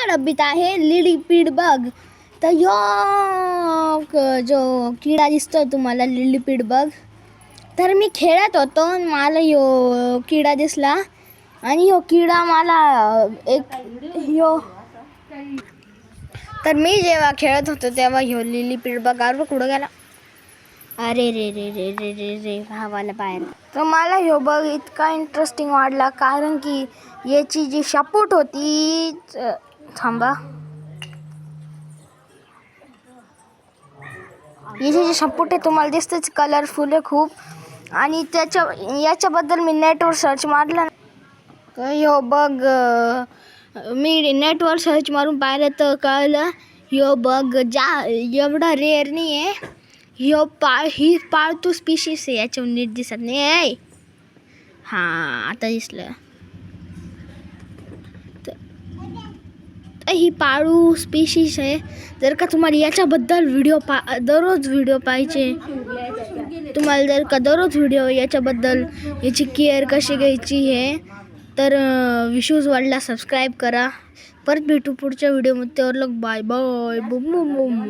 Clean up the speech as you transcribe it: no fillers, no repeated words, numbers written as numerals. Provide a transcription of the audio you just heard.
डब्बीत आहे लिलीपीड बग. तर जो किडा दिसतोय तुम्हाला लिलीपीड बग, तर मी खेळत होतो मला किडा दिसला आणि किडा मला तर मी जेव्हा खेळत होतो तेव्हा लिलीपीड बग कुठं गेला. अरे रे रे रे रे रे रे भावाला बाहेर. तर मला बग इतका इंटरेस्टिंग वाटला कारण की याची जी शपूट होती, थांबा, याची जी शपूट आहे तुम्हाला दिसतेच, कलरफुल आहे खूप. आणि याच्याबद्दल मी नेटवर सर्च मारलं तर बग मी नेटवर सर्च मारून पाहिलं तर कळलं बग एवढा रेअर नाही आहे. ही पाळतू स्पीशीस आहे. याच्यावर नीट दिसत नाही. हां आता दिसलं. ही पाळू स्पीशीस आहे. जर का तुम्हाला याच्याबद्दल दररोज व्हिडिओ पाहिजे, तुम्हाला जर का दररोज व्हिडिओ याच्याबद्दल याची केअर कशी घ्यायची आहे, तर विशूज वर्ल्डला सबस्क्राईब करा. परत भेटू पुढच्या व्हिडिओमध्ये. Bye bye. Boom boom Bum.